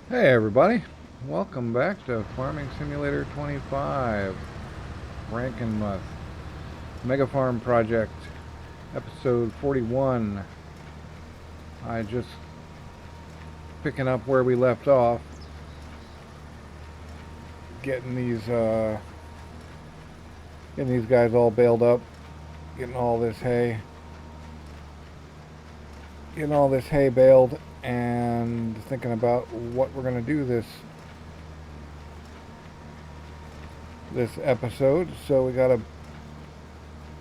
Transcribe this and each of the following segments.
Hey everybody, welcome back to Farming Simulator 25 Frankenmuth Mega Farm Project, episode 41. I just picking up where we left off, getting these guys all baled up, getting all this hay, baled, and thinking about what we're gonna do this episode. So we gotta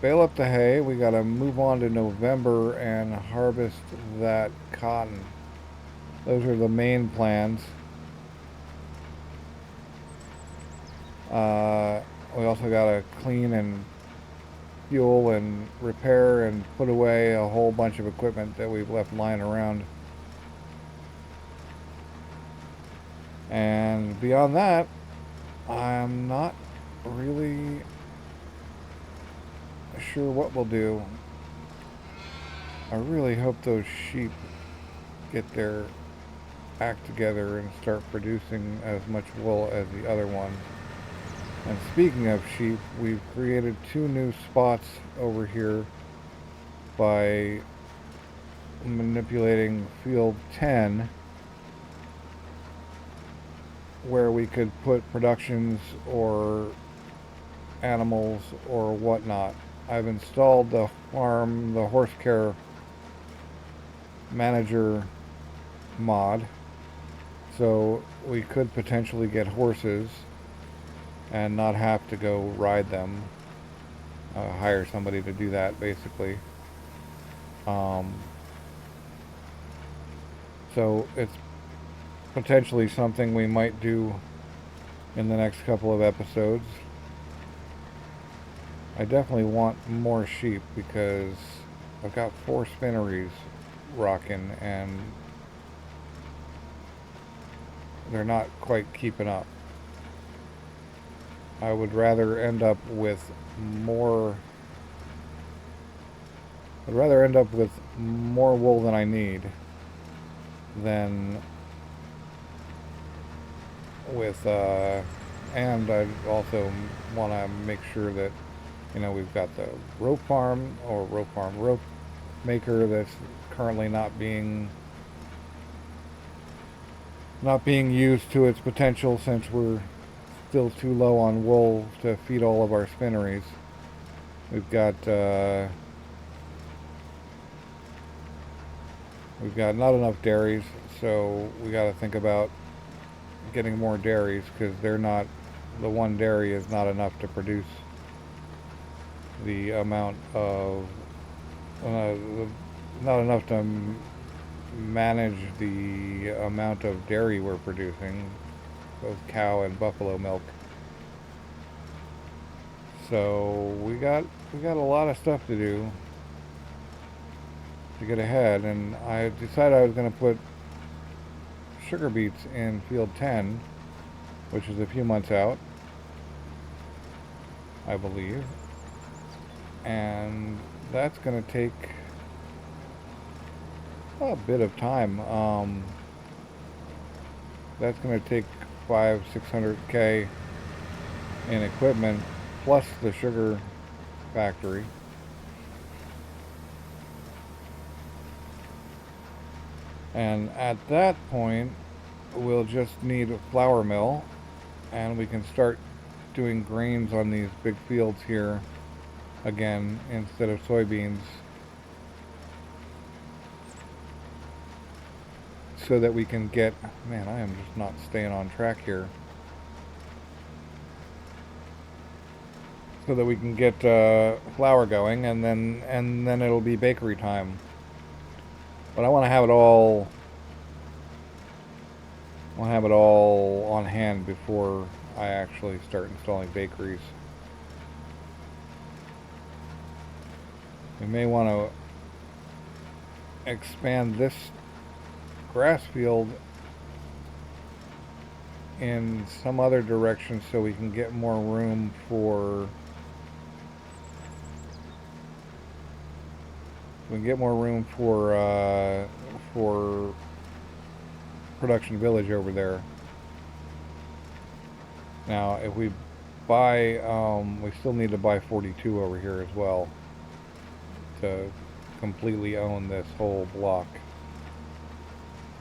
bale up the hay. We got to move on to November and harvest that cotton. Those are the main plans. Uh, we also got to clean and fuel and repair and put away a whole bunch of equipment that we've left lying around. And beyond that, I'm not really sure what we'll do. I really hope those sheep get their act together and start producing as much wool as the other one. And speaking of sheep, we've created 2 new spots over here by manipulating field 10, where we could put productions or animals or whatnot. I've installed the horse care manager mod, so we could potentially get horses and not have to go ride them. Hire somebody to do that, basically. So it's potentially something we might do in the next couple of episodes. I definitely want more sheep because I've got 4 spinneries rocking and they're not quite keeping up. I would rather end up with more wool than I need than with and I also want to make sure that we've got the rope maker that's currently not being used to its potential, since we're still too low on wool to feed all of our spinneries. We've got not enough dairies, so we got to think about getting more dairies, because the one dairy is not enough to produce the amount of uh, not enough to manage the amount of dairy we're producing, both cow and buffalo milk. So we got a lot of stuff to do to get ahead, and I decided I was going to put sugar beets in field 10, which is a few months out, I believe, and that's going to take a bit of time. That's going to take 500-600K in equipment, plus the sugar factory. And at that point, we'll just need a flour mill, and we can start doing grains on these big fields here again instead of soybeans, so that we can get, man, I am just not staying on track here, so that we can get flour going, and then it'll be bakery time. But I want to have it all on hand before I actually start installing bakeries. We may want to expand this grass field in some other direction so we can get more room for for production village over there. Now, if we buy, we still need to buy 42 over here as well to completely own this whole block.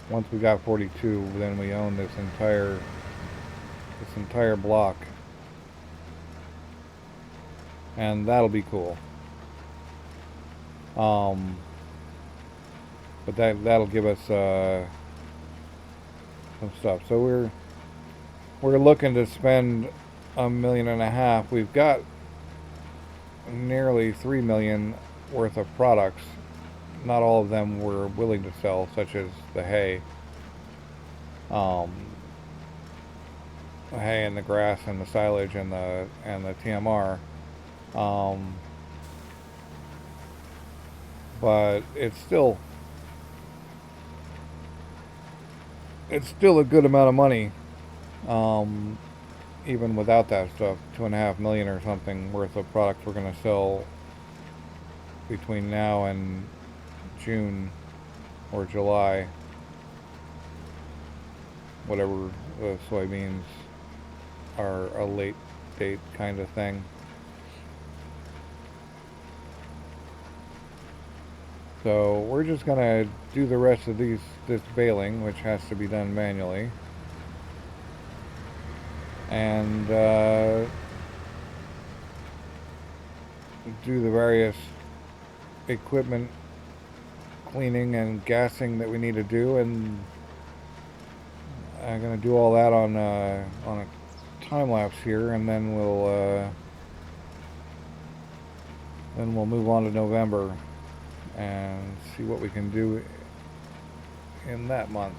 Once we got 42, then we own this entire block, and that'll be cool. But that'll give us some stuff. So we're looking to spend $1.5 million. We've got nearly 3 million worth of products. Not all of them we're willing to sell, such as the hay. The hay and the grass and the silage and the TMR. But it's still a good amount of money, even without that stuff. 2.5 million or something worth of products we're going to sell between now and June or July, whatever the soybeans are a late date kind of thing. So we're just gonna do the rest of this baling, which has to be done manually, and do the various equipment cleaning and gassing that we need to do, and I'm gonna do all that on a time lapse here, and then we'll move on to November and see what we can do in that month.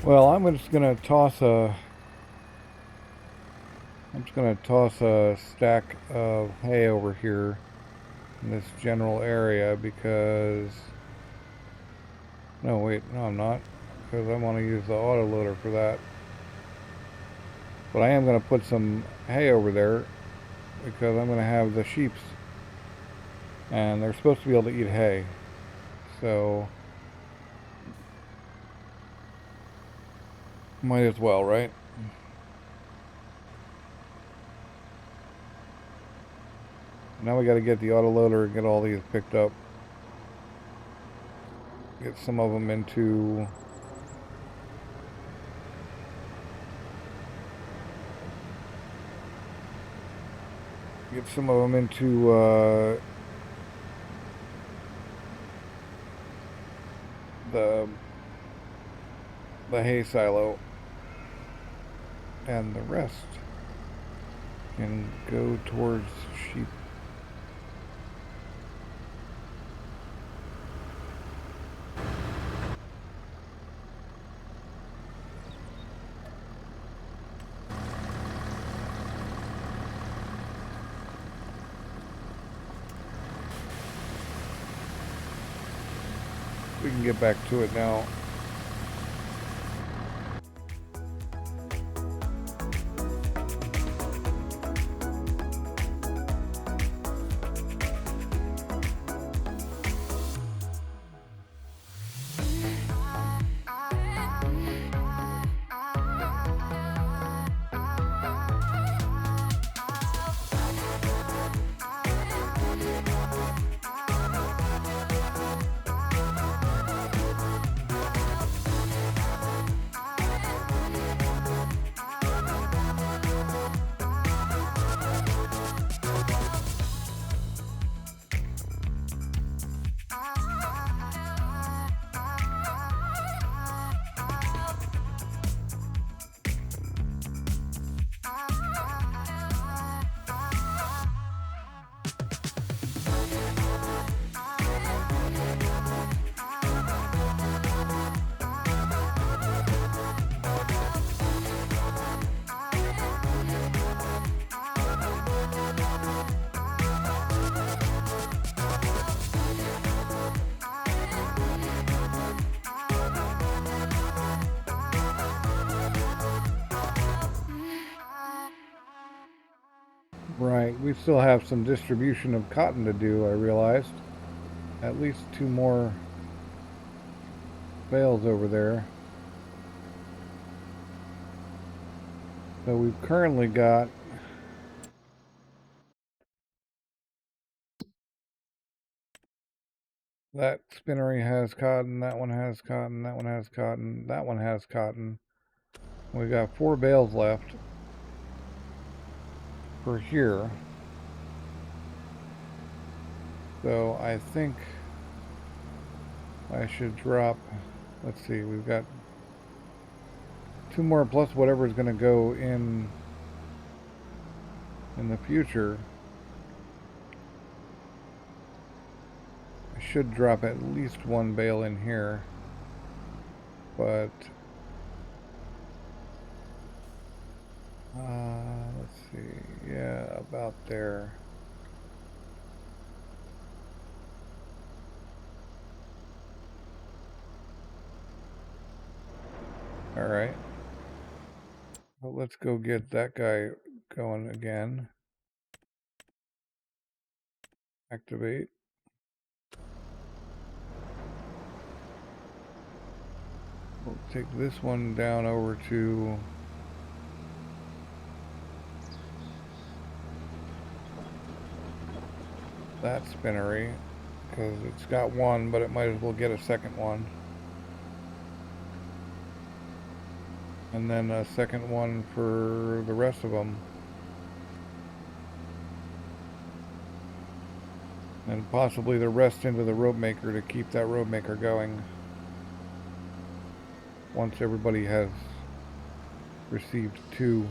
Well, I'm just gonna toss a stack of hay over here in this general area because no, wait, no, I'm not, because I want to use the autoloader for that. But I am going to put some hay over there because I'm going to have the sheeps, and they're supposed to be able to eat hay. So might as well, right? Now we got to get the autoloader and get all these picked up. Get some of them into the hay silo, and the rest can go towards sheep. We can get back to it now. Right, we still have some distribution of cotton to do, I realized. At least 2 more bales over there. So we've currently got that spinnery has cotton, that one has cotton, that one has cotton, that one has cotton. We've got 4 bales left for here. So I think I should drop, let's see, we've got 2 more plus whatever's going to go in the future. I should drop at least 1 bale in here, but let's see, yeah, about there. All right. Well, let's go get that guy going again. Activate. We'll take this one down over to that spinnery because it's got 1, but it might as well get a second one. And then a second one for the rest of them. And possibly the rest into the rope maker to keep that rope maker going once everybody has received 2.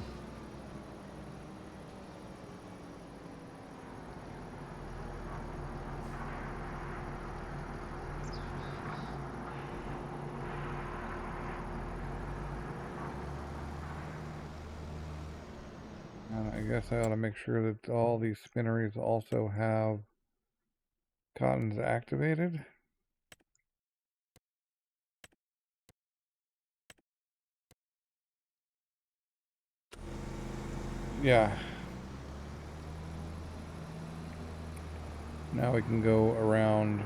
And I guess I ought to make sure that all these spinneries also have cottons activated. Yeah. Now we can go around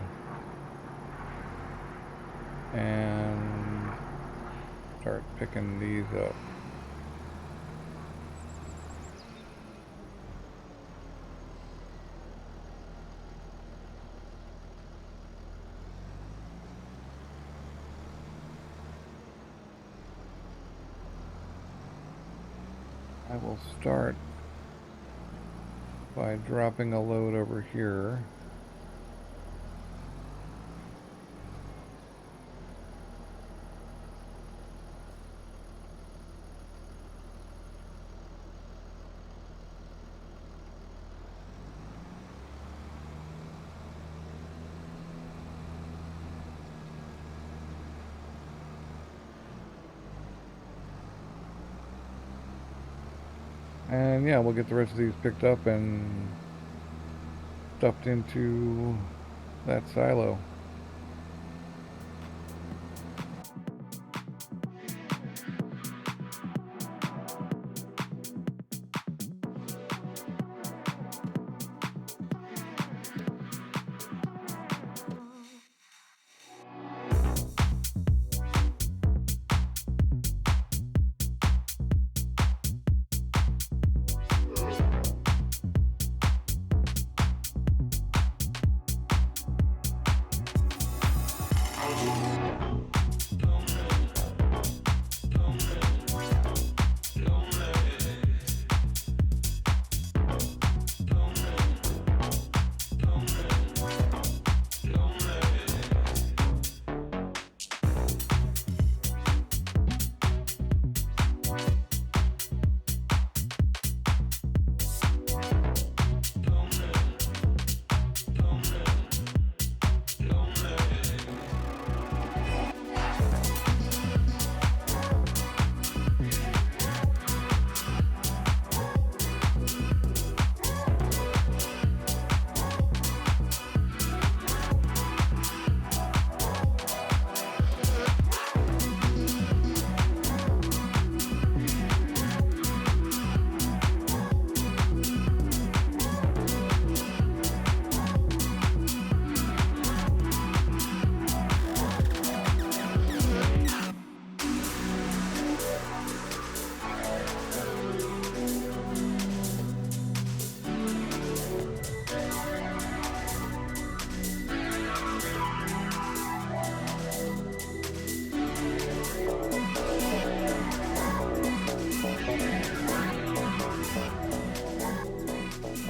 and start picking these up. I will start by dropping a load over here. And yeah, we'll get the rest of these picked up and stuffed into that silo.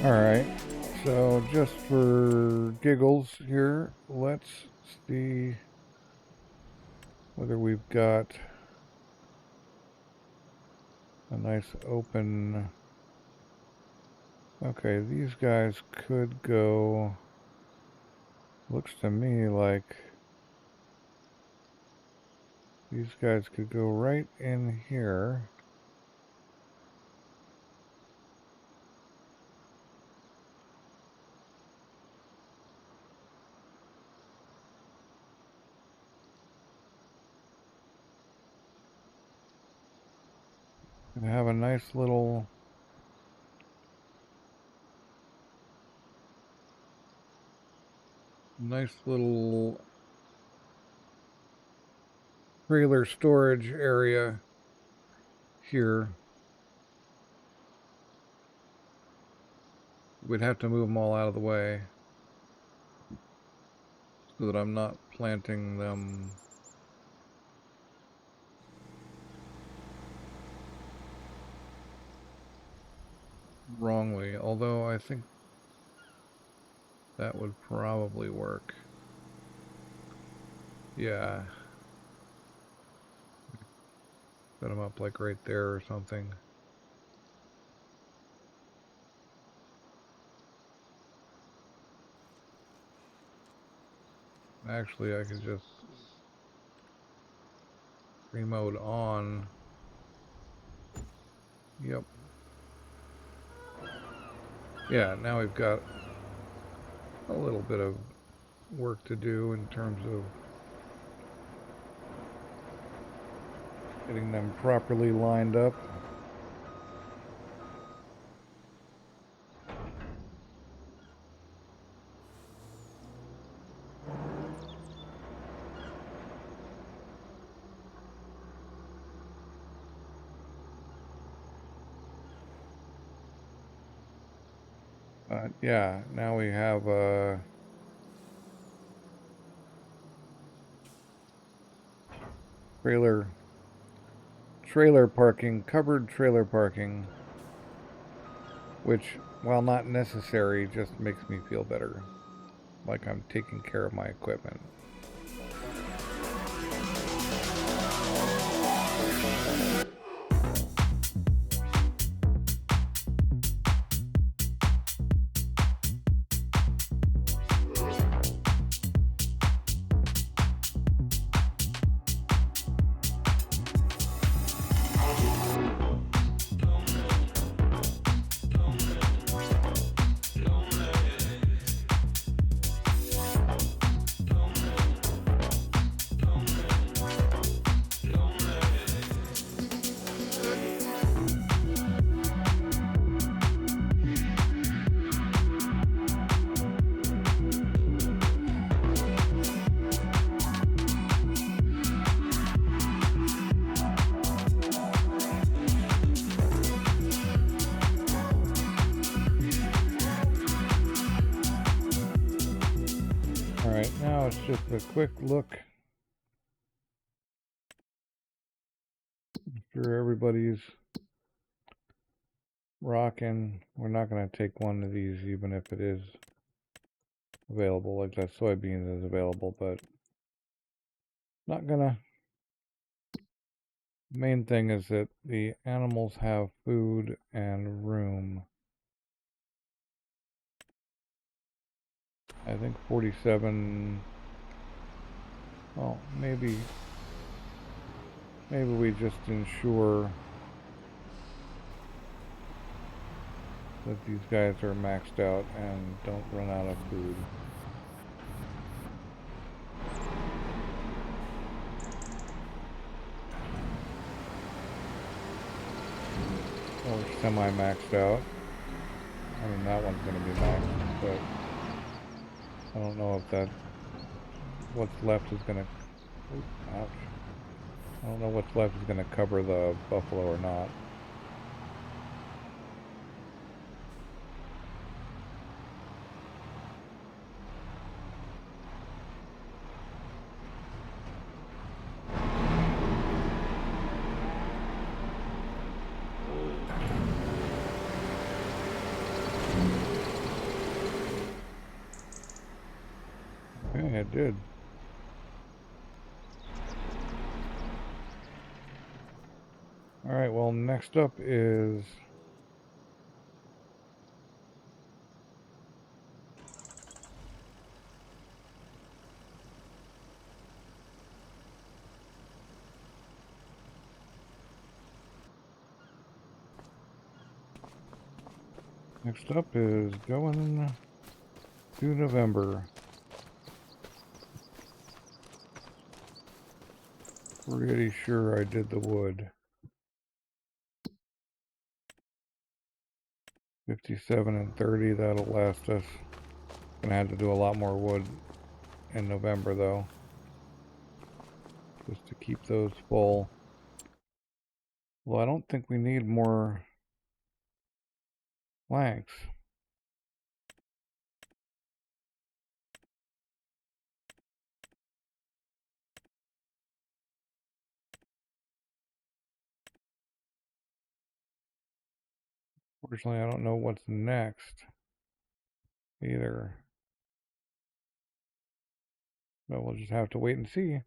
Alright, so just for giggles here, let's see whether we've got a nice open... Okay, these guys could go... Looks to me like these guys could go right in here. And have a nice little trailer storage area here. We'd have to move them all out of the way so that I'm not planting them wrongly, although I think that would probably work. Yeah. Set them up like right there or something. Actually, I could just remote on. Yep. yeah, now we've got a little bit of work to do in terms of getting them properly lined up. Yeah, now we have trailer parking, covered trailer parking, which, while not necessary, just makes me feel better, like I'm taking care of my equipment. Alright, now it's just a quick look. Sure, everybody's rocking. We're not going to take one of these even if it is available, like that soybean is available, but not gonna. Main thing is that the animals have food and room. I think 47, well, maybe we just ensure that these guys are maxed out and don't run out of food. Or semi-maxed out. I mean, that one's going to be maxed, but I don't know if that, what's left is going to, ouch. I don't know what's left is going to cover the buffalo or not. Okay, it did. Alright, well, next up is going to November. Pretty sure I did the wood. 57 and 30, that'll last us. Gonna have to do a lot more wood in November though, just to keep those full. Well, I don't think we need more planks. Fortunately, I don't know what's next either. But we'll just have to wait and see.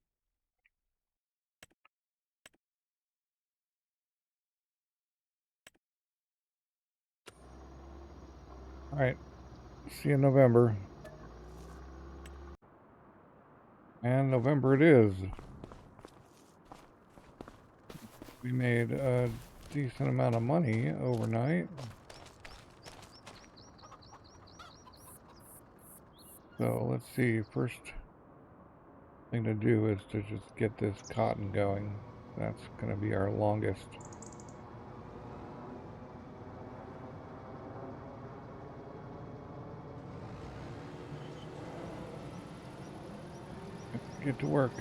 Alright, see you in November. And November it is. We made a decent amount of money overnight. So let's see, first thing to do is to just get this cotton going. That's going to be our longest. Get to work.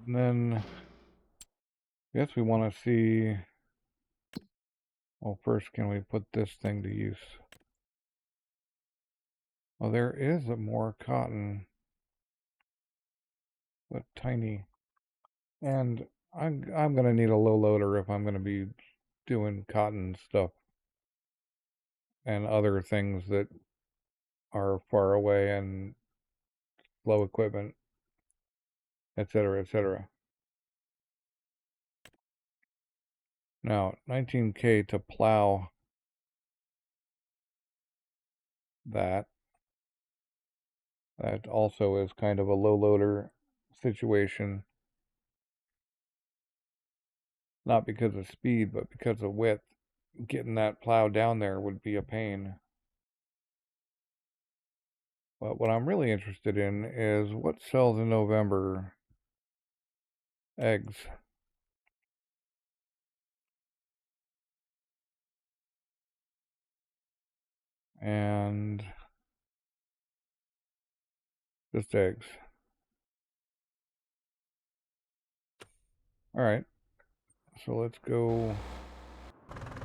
And then I guess we want to see, well, first, can we put this thing to use? Well, there is more cotton, but tiny. And I'm going to need a low loader if I'm going to be doing cotton stuff and other things that are far away and low equipment, etc., etc. Now, 19K to plow that. That also is kind of a low loader situation. Not because of speed, but because of width. Getting that plow down there would be a pain. But what I'm really interested in is what sells in November. Eggs. And just eggs. Alright, so let's go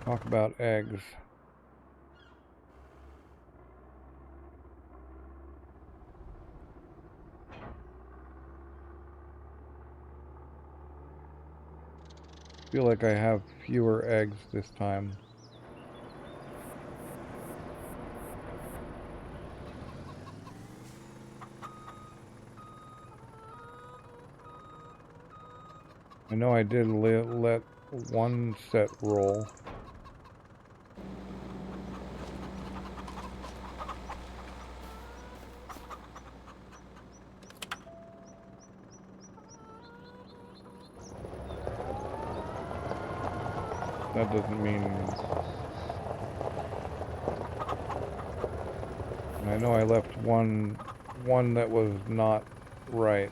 talk about eggs. I feel like I have fewer eggs this time. I know I did let one set roll. That doesn't mean... I know I left one that was not right.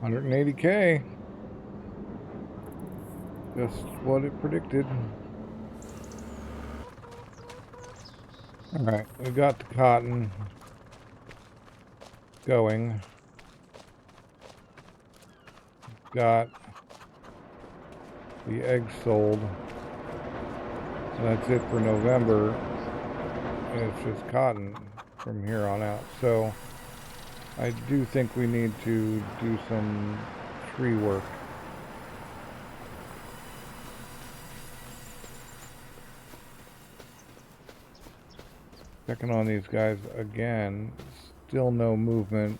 $180K. Just what it predicted. Alright, we got the cotton going. Got the eggs sold. So that's it for November. And it's just cotton from here on out. So I do think we need to do some tree work. Checking on these guys again. Still no movement.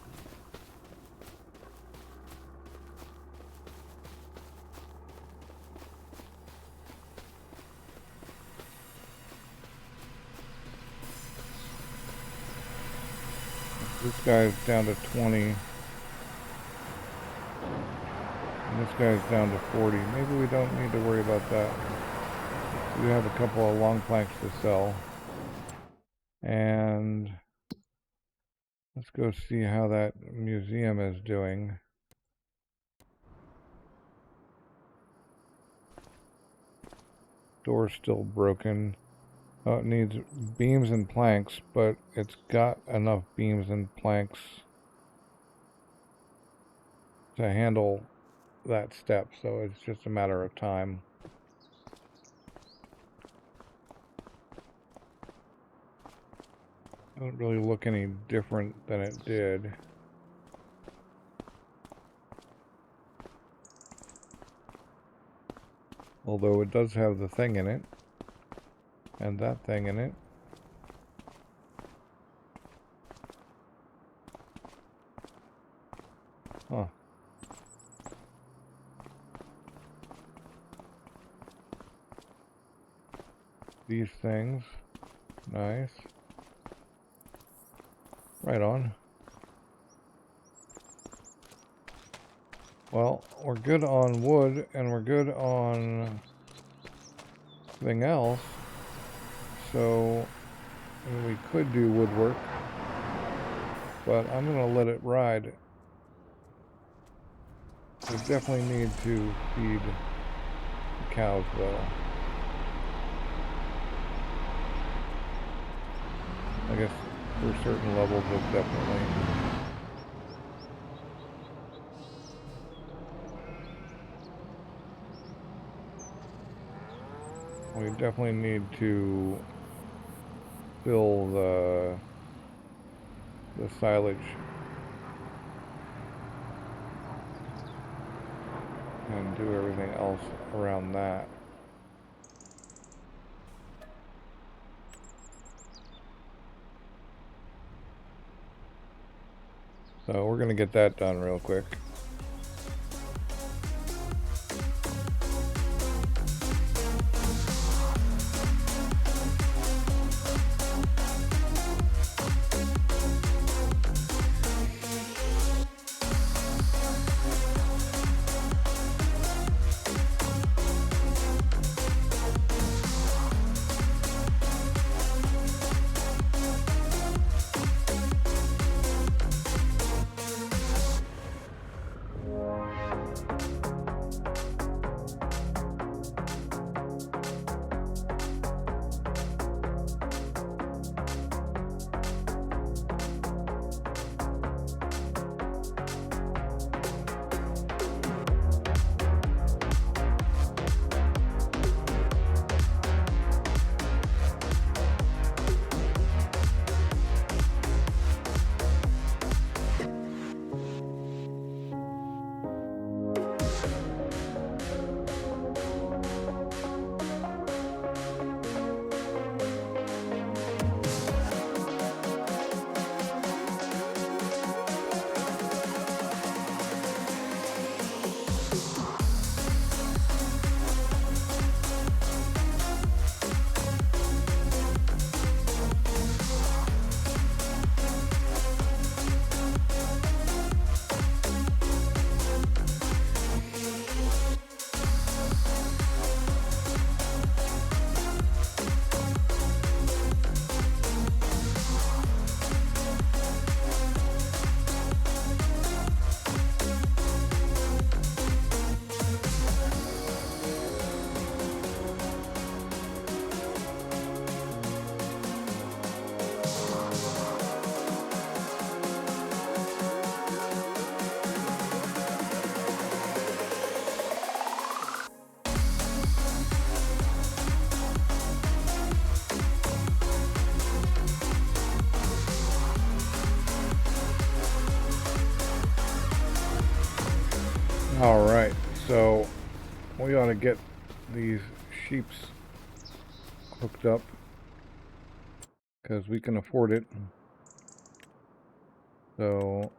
This guy's down to 20. And this guy's down to 40. Maybe we don't need to worry about that. We have a couple of long planks to sell. And let's go see how that museum is doing. Door's still broken. Oh, it needs beams and planks, but it's got enough beams and planks to handle that step, so it's just a matter of time. Doesn't really look any different than it did. Although it does have the thing in it, and that thing in it. Huh. These things. Nice. Right on. Well, we're good on wood, and we're good on everything else. So, we could do woodwork, but I'm going to let it ride. We definitely need to feed the cows, though. I guess for certain levels of definitely. We definitely need to fill the silage and do everything else around that. So we're going to get that done real quick. Alright, so we ought to get these sheeps hooked up because we can afford it. So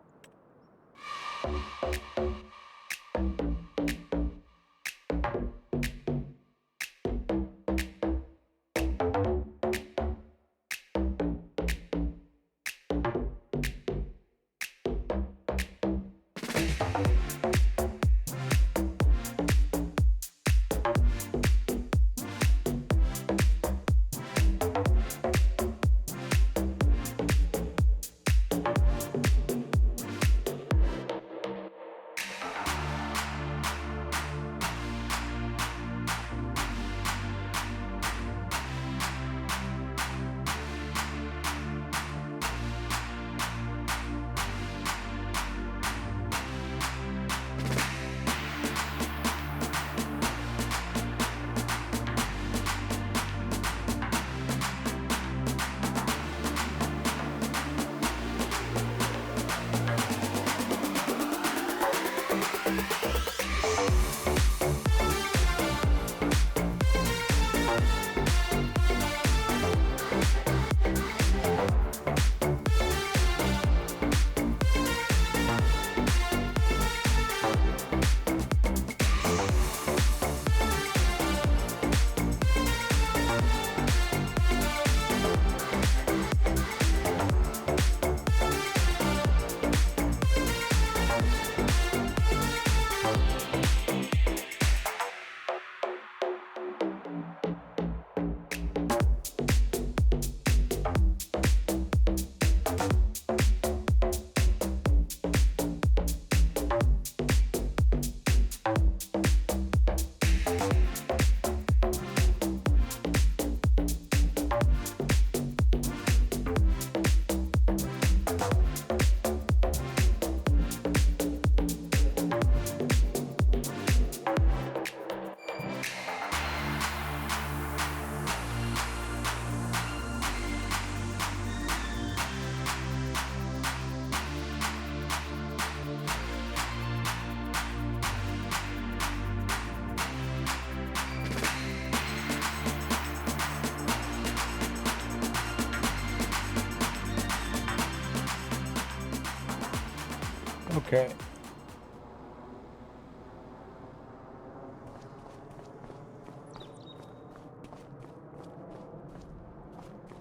Okay.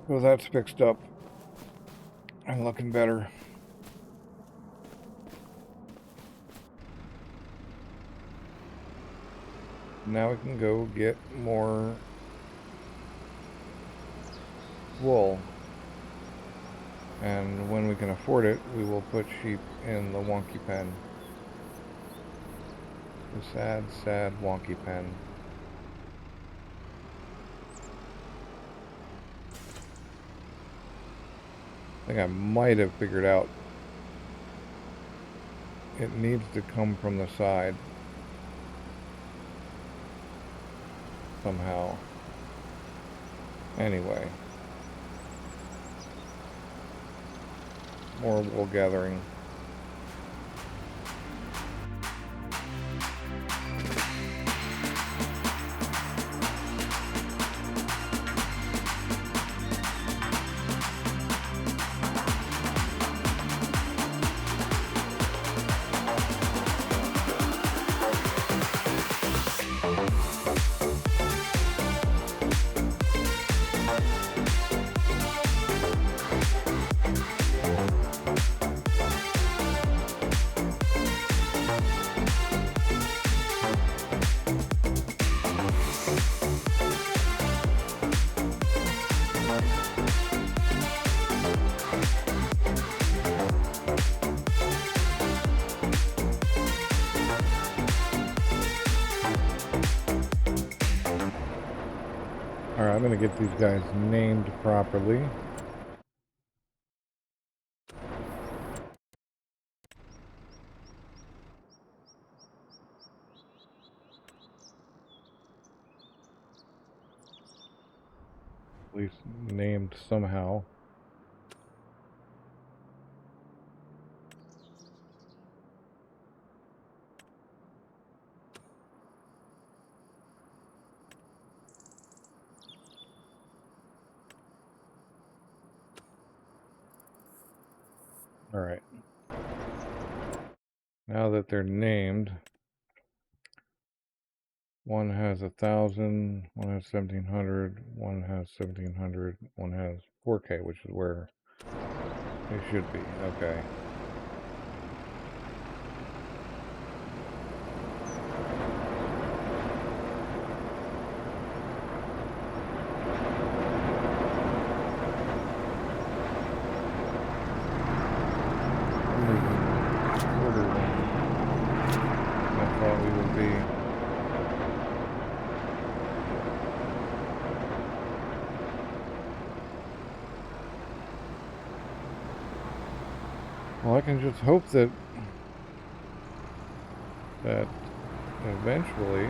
Well, that's fixed up and looking better. Now we can go get more wool. And when we can afford it, we will put sheep in the wonky pen. The sad, sad wonky pen. I think I might have figured out it needs to come from the side somehow. Anyway, more wool gathering. Alright, I'm going to get these guys named properly. At least named somehow. Alright. Now that they're named, one has 1,000, one has 1,700, one has 1,700, one has 4K, which is where they should be. Okay. Order one. I thought we would be. Well, I can just hope that eventually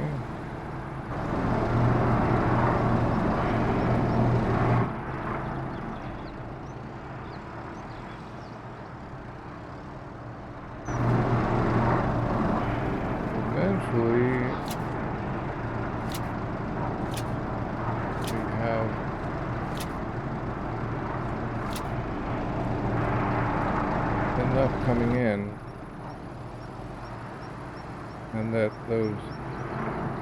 we have enough coming in, and that those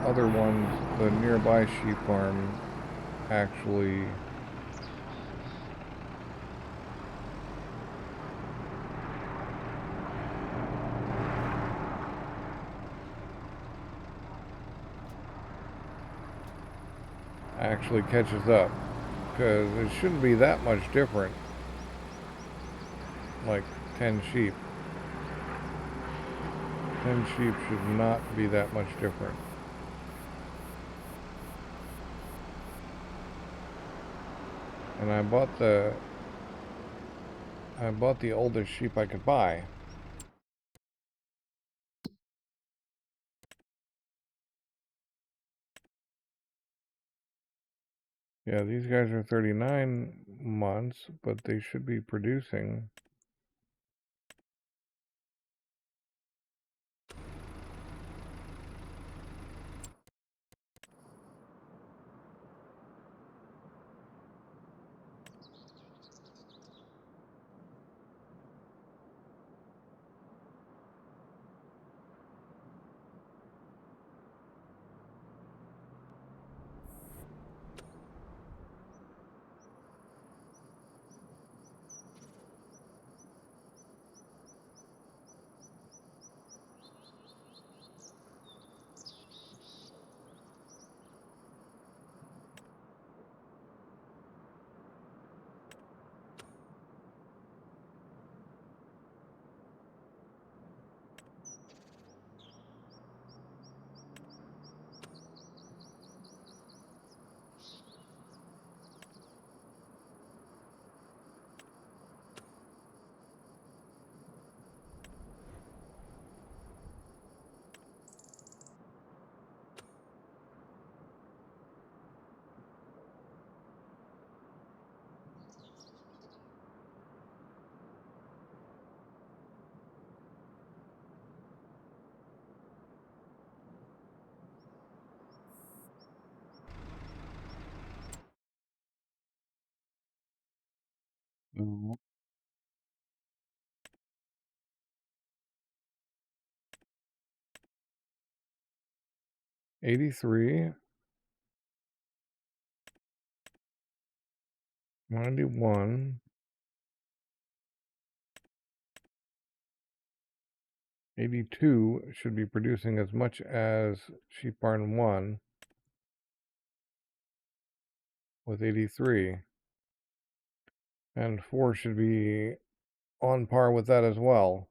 other ones, the nearby sheep farm, actually catches up, because it shouldn't be that much different, like 10 sheep. 10 sheep should not be that much different. And I bought the oldest sheep I could buy. Yeah, these guys are 39 months, but they should be producing. Mhm. 83, 91, 82 should be producing as much as Sheep Barn 1 with 83. And 4 should be on par with that as well.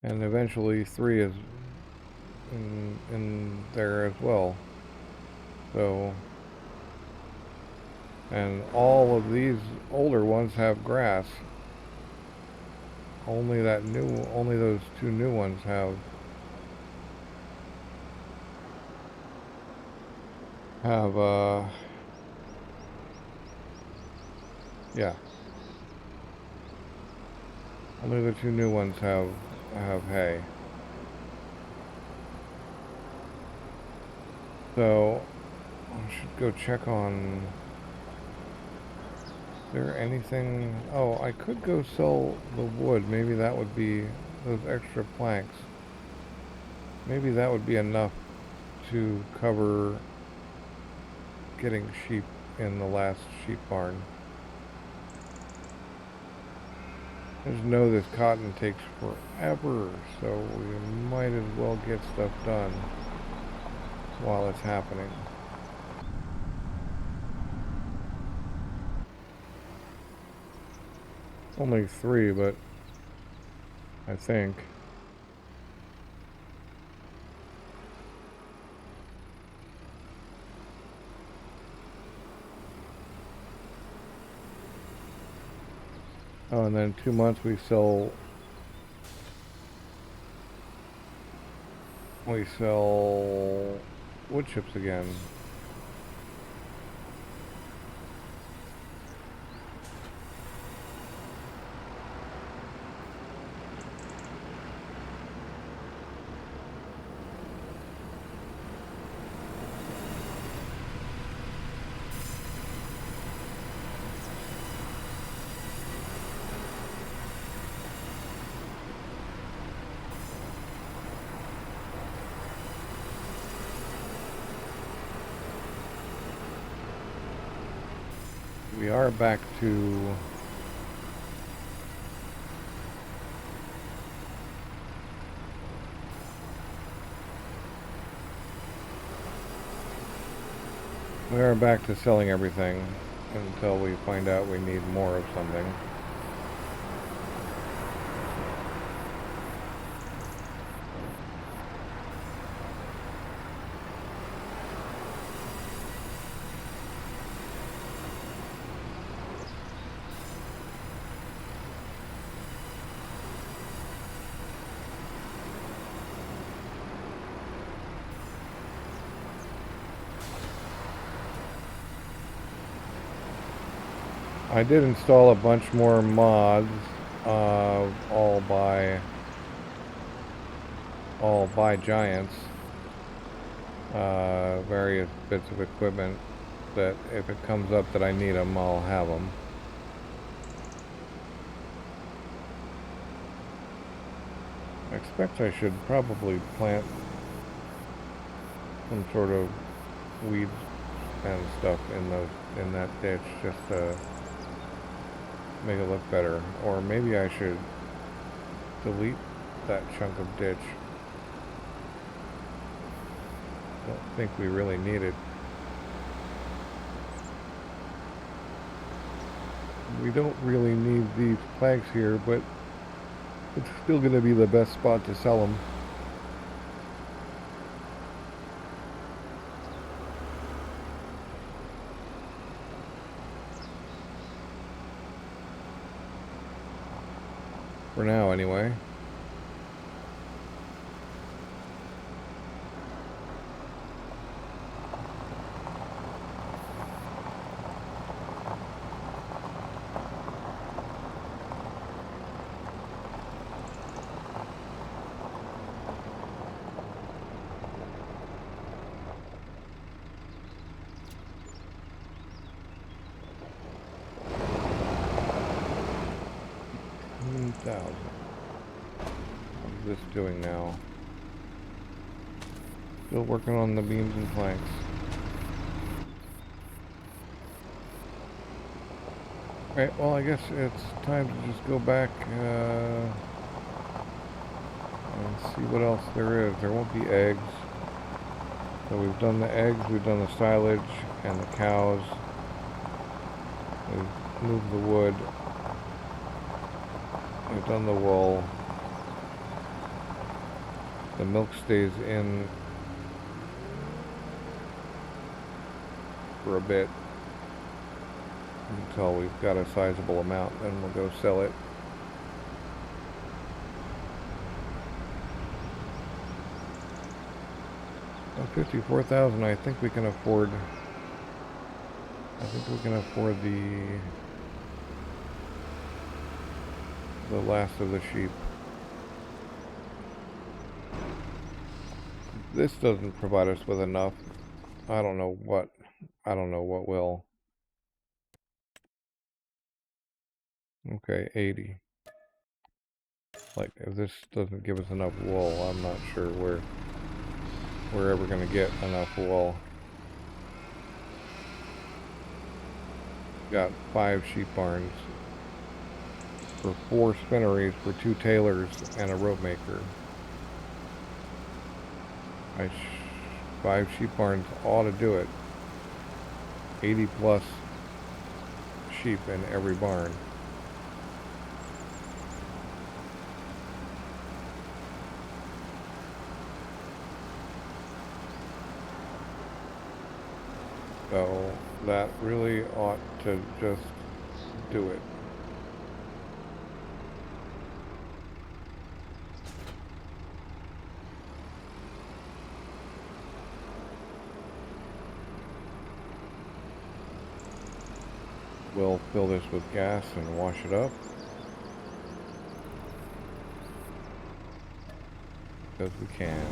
And eventually 3 is in there as well. So, and all of these older ones have grass. Only those 2 new ones have yeah. Only the 2 new ones have hay. So I should go check on. Is there anything? Oh, I could go sell the wood. Maybe that would be those extra planks. Maybe that would be enough to cover getting sheep in the last sheep barn. I just know this cotton takes forever, so we might as well get stuff done while it's happening. Only 3, but I think. Oh, and then 2 months we sell wood chips again. We are back to selling everything until we find out we need more of something. I did install a bunch more mods, all by Giants, various bits of equipment that if it comes up that I need them, I'll have them. I expect I should probably plant some sort of weeds and stuff in that ditch just to make it look better. Or maybe I should delete that chunk of ditch. I don't think we really need it. We don't really need these planks here, but it's still going to be the best spot to sell them. For now, anyway. 2,000. What's this doing now? Still working on the beams and planks. Alright, well, I guess it's time to just go back and see what else there is. There won't be eggs. So we've done the eggs, we've done the silage and the cows. We've moved the wood. We've done the wool. The milk stays in for a bit until we've got a sizable amount, then we'll go sell it. Well, 54,000, I think we can afford. I think we can afford the last of the sheep. This doesn't provide us with enough. I don't know what will. Okay, 80. Like, if this doesn't give us enough wool, I'm not sure we're ever going to get enough wool. Got 5 sheep barns for 4 spinneries for 2 tailors and a rope maker. 5 sheep barns ought to do it. 80 plus sheep in every barn. So that really ought to just do it. We'll fill this with gas and wash it up, because we can.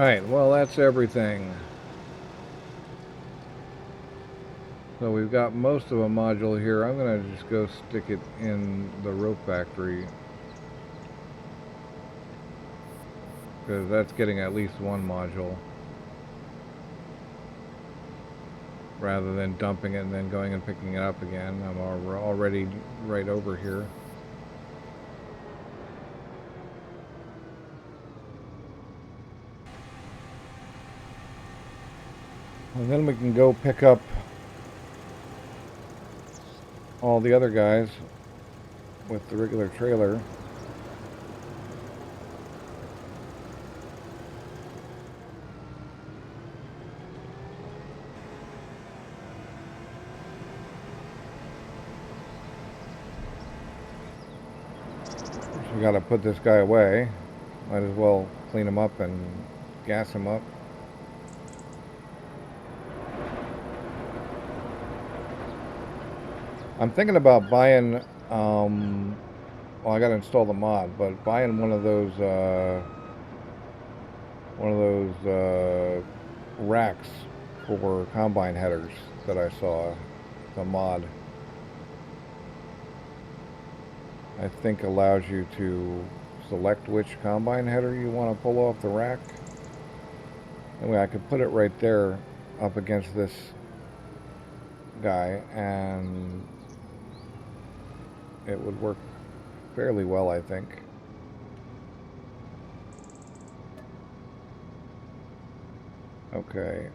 Alright, well that's everything. So we've got most of a module here. I'm going to just go stick it in the rope factory, because that's getting at least one module, rather than dumping it and then going and picking it up again. We're already right over here. And then we can go pick up all the other guys with the regular trailer. We gotta put this guy away. Might as well clean him up and gas him up. I'm thinking about buying, well, I gotta install the mod, but buying one of those racks for combine headers that I saw, the mod. I think allows you to select which combine header you want to pull off the rack. Anyway, I could put it right there up against this guy and it would work fairly well, I think. Okay,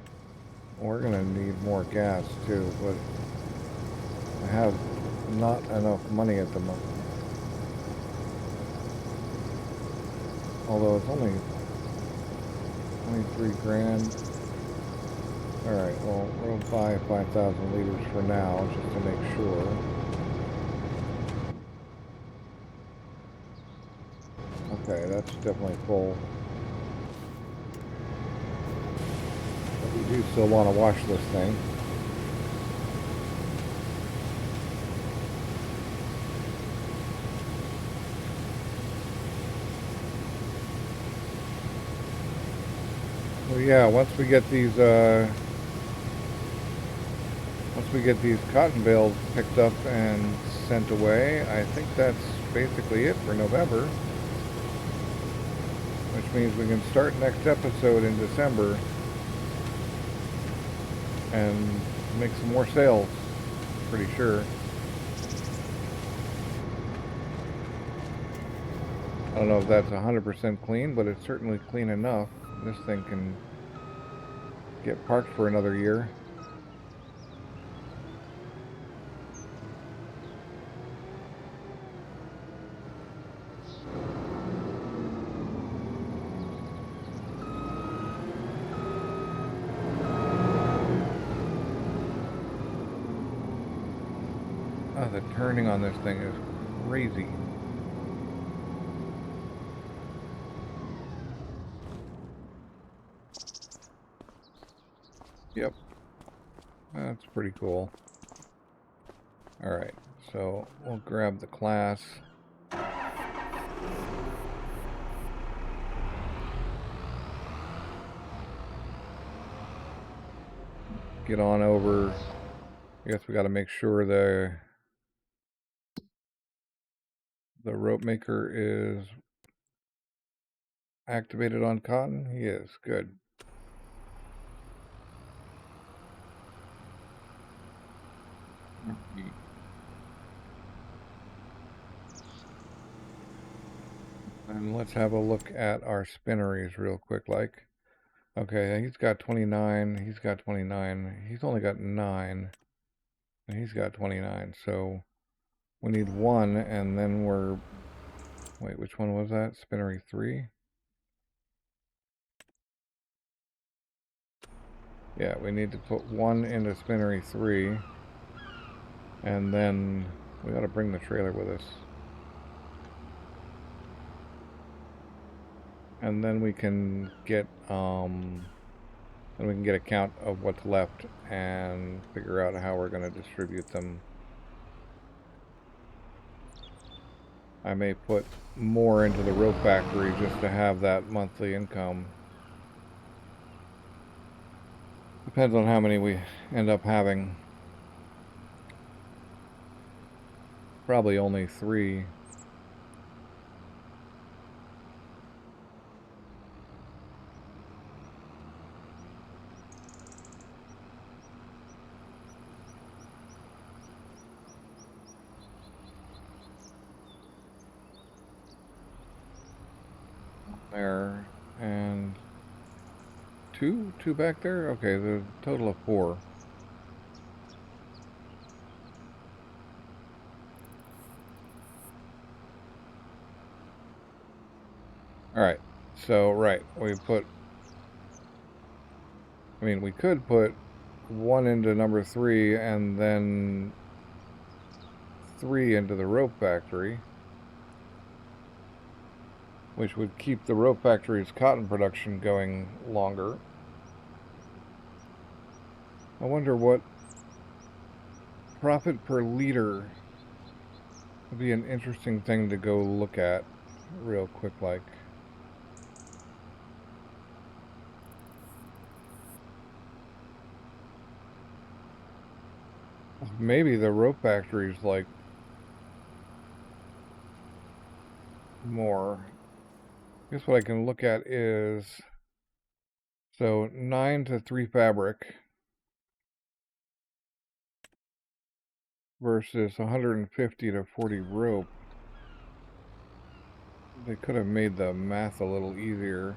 we're gonna need more gas too, but I have not enough money at the moment. Although it's only 23 grand. Alright, well, we'll buy 5,000 liters for now, just to make sure. Okay, that's definitely full. But we do still want to wash this thing. Well, yeah, once we get these cotton bales picked up and sent away, I think that's basically it for November. Which means we can start next episode in December and make some more sales, pretty sure. I don't know if that's 100% clean, but it's certainly clean enough. This thing can get parked for another year. Oh, the turning on this thing is crazy. Yep. That's pretty cool. Alright, so we'll grab the class. Get on over. I guess we got to make sure the rope maker is activated on cotton. He is. Good. And let's have a look at our spinneries real quick, like. Okay, he's got 29, he's got 29, he's only got 9, and he's got 29, so we need 1, and then we're, wait, which one was that? Spinnery 3? Yeah, we need to put 1 into Spinnery 3, and then we gotta bring the trailer with us. And then we can get a count of what's left and figure out how we're going to distribute them. I may put more into the rope factory just to have that monthly income. Depends on how many we end up having. Probably only 3. There, and two back there. Okay, there's a total of 4. All right, so we put. I mean, we could put 1 into number 3 and then 3 into the rope factory, which would keep the rope factory's cotton production going longer. I wonder what profit per liter would be an interesting thing to go look at real quick, like. Maybe the rope factory's like more. I guess what I can look at is, so 9 to 3 fabric versus 150 to 40 rope. They could have made the math a little easier.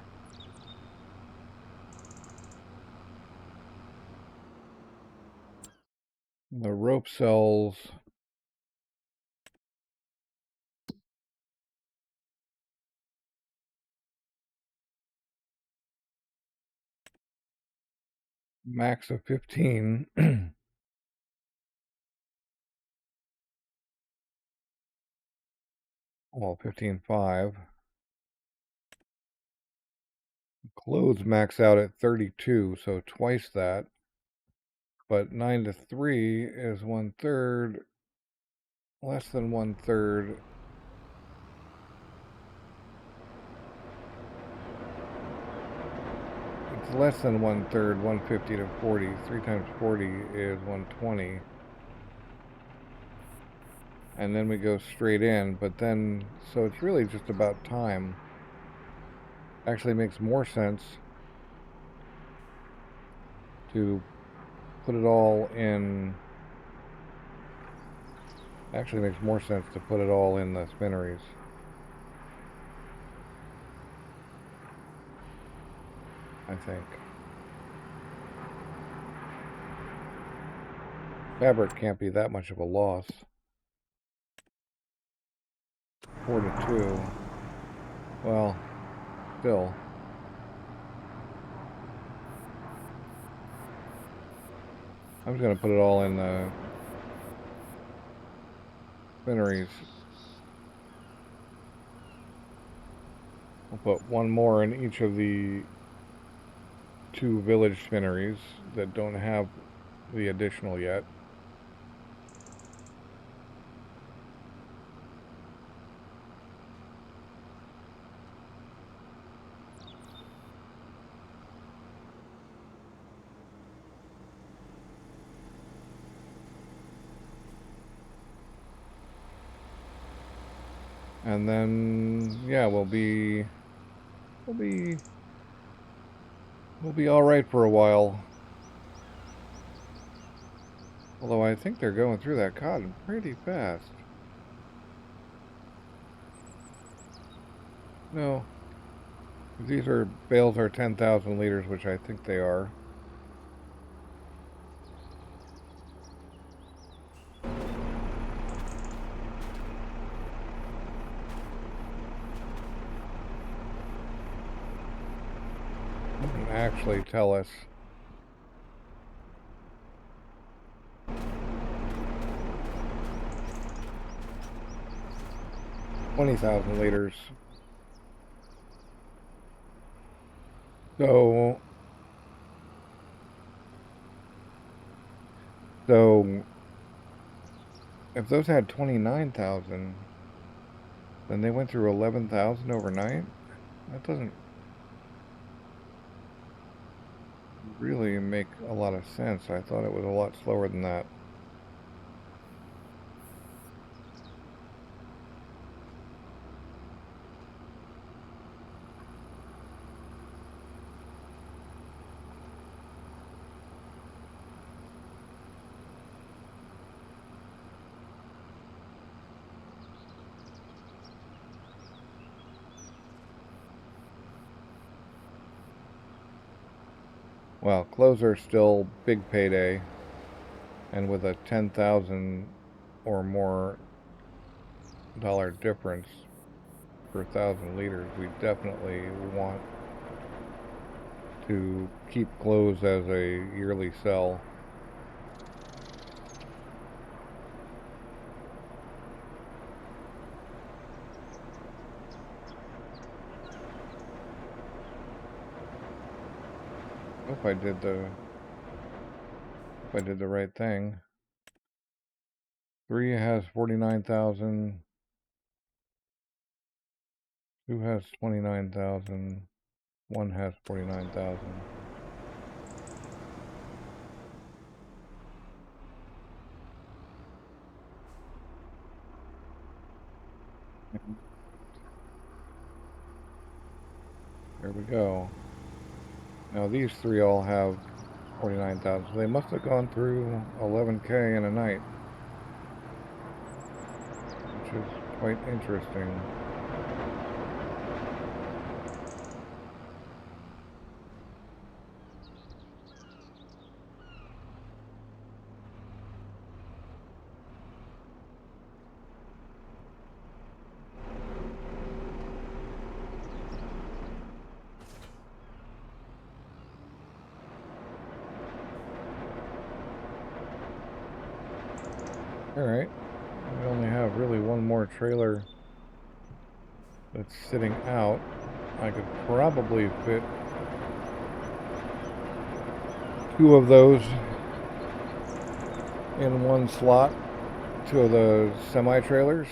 The rope sells max of 15. Well, 15.5. Clothes max out at 32, so twice that. But 9 to 3 is 1/3, less than 1/3. It's less than 1/3, 150 to 40. 3 times 40 is 120. And then we go straight in, but then, so it's really just about time. Actually makes more sense to put it all in. Actually makes more sense to put it all in the spinneries. I think. Fabric can't be that much of a loss. 4 to 2. Well, still. I'm just going to put it all in the spinneries. I'll put 1 more in each of the 2 village spinneries that don't have the additional yet. And then, yeah, we'll be all right for a while. Although I think they're going through that cotton pretty fast. No, these bales are 10,000 liters, which I think they are. Actually tell us. $20,000 liters. So if those had 29,000, then they went through 11,000 overnight. That doesn't. really make a lot of sense. I thought it was a lot slower than that. Well, closer still big payday, and with a 10,000 or more dollar difference per 1,000 liters, we definitely want to keep close as a yearly sell. Hope I did the right thing. 3 has 49,000. 2 has 29,000. 1 has 49,000. There we go. Now these 3 all have 49,000. So they must have gone through 11K in a night, which is quite interesting. Alright, we only have really one more trailer that's sitting out. I could probably fit 2 of those in one slot, 2 of the semi-trailers.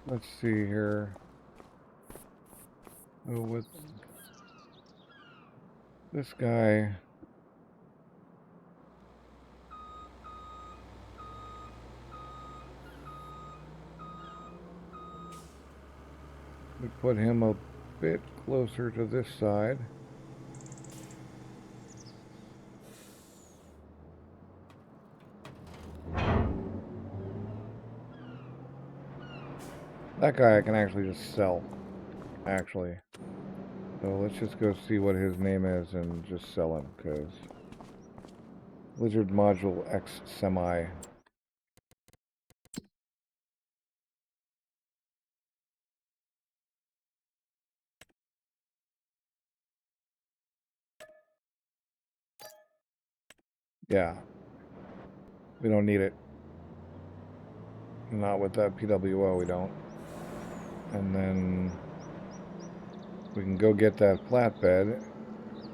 Let's see here. Oh, with this guy, we put him a bit closer to this side. That guy I can actually just sell, actually. So let's just go see what his name is and just sell him, because Lizard Module X Semi. Yeah. We don't need it. Not with that PWO, we don't. And then we can go get that flatbed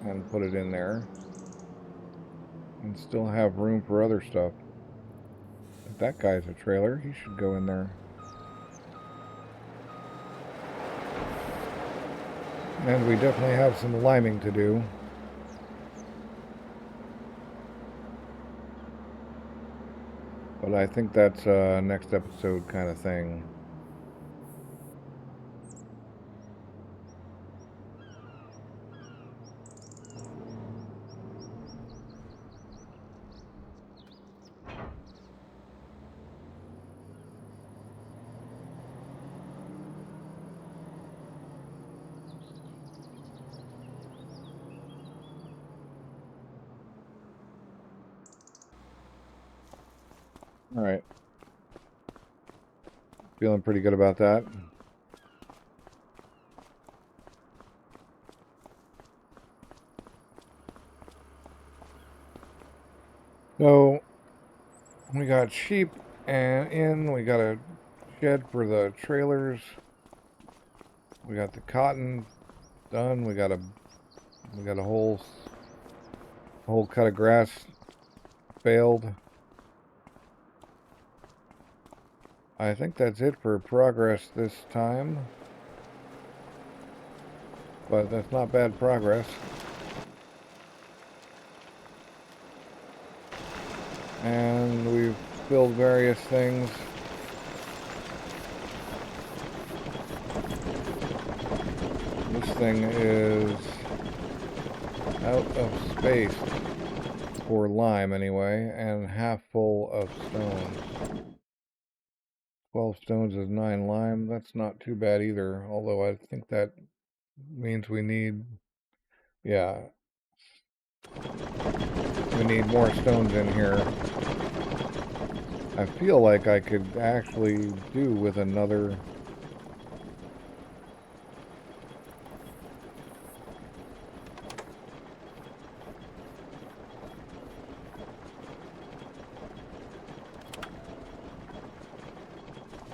and put it in there. And still have room for other stuff. If that guy's a trailer, he should go in there. And we definitely have some liming to do. But I think that's a next episode kind of thing. Alright. Feeling pretty good about that. So, we got sheep and we got a shed for the trailers. We got the cotton done. We got a whole cut of grass failed. I think that's it for progress this time. But that's not bad progress. And we've filled various things. This thing is out of space for lime anyway, and half full of stones. 12 stones is 9 lime. That's not too bad either, although I think that means we need, yeah, we need more stones in here. I feel like I could actually do with another.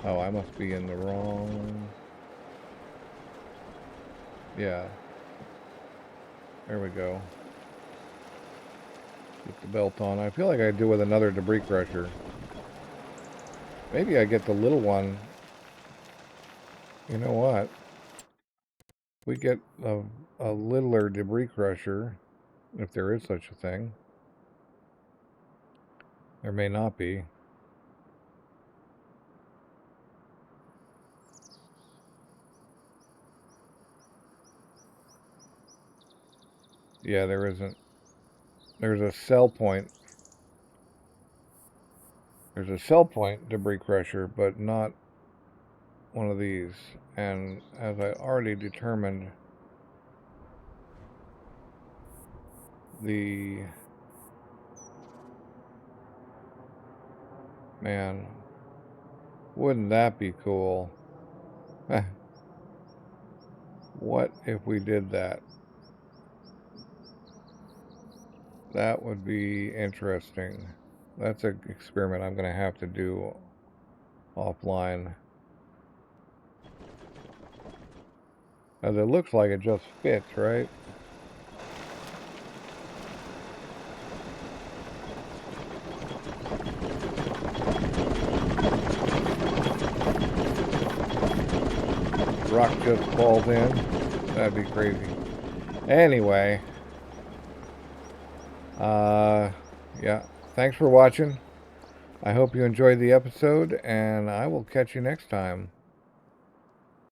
Oh, I must be in the wrong. Yeah. There we go. Get the belt on. I feel like I do with another debris crusher. Maybe I get the little one. You know what? We get a littler debris crusher, if there is such a thing. There may not be. Yeah, there isn't. There's a cell point. There's a cell point debris crusher, but not one of these. And as I already determined, man, wouldn't that be cool? What if we did that? That would be interesting. That's an experiment I'm going to have to do offline. As it looks like it just fits, right? Rock just falls in. That'd be crazy. Anyway, yeah, thanks for watching. I hope you enjoyed the episode, and I will catch you next time.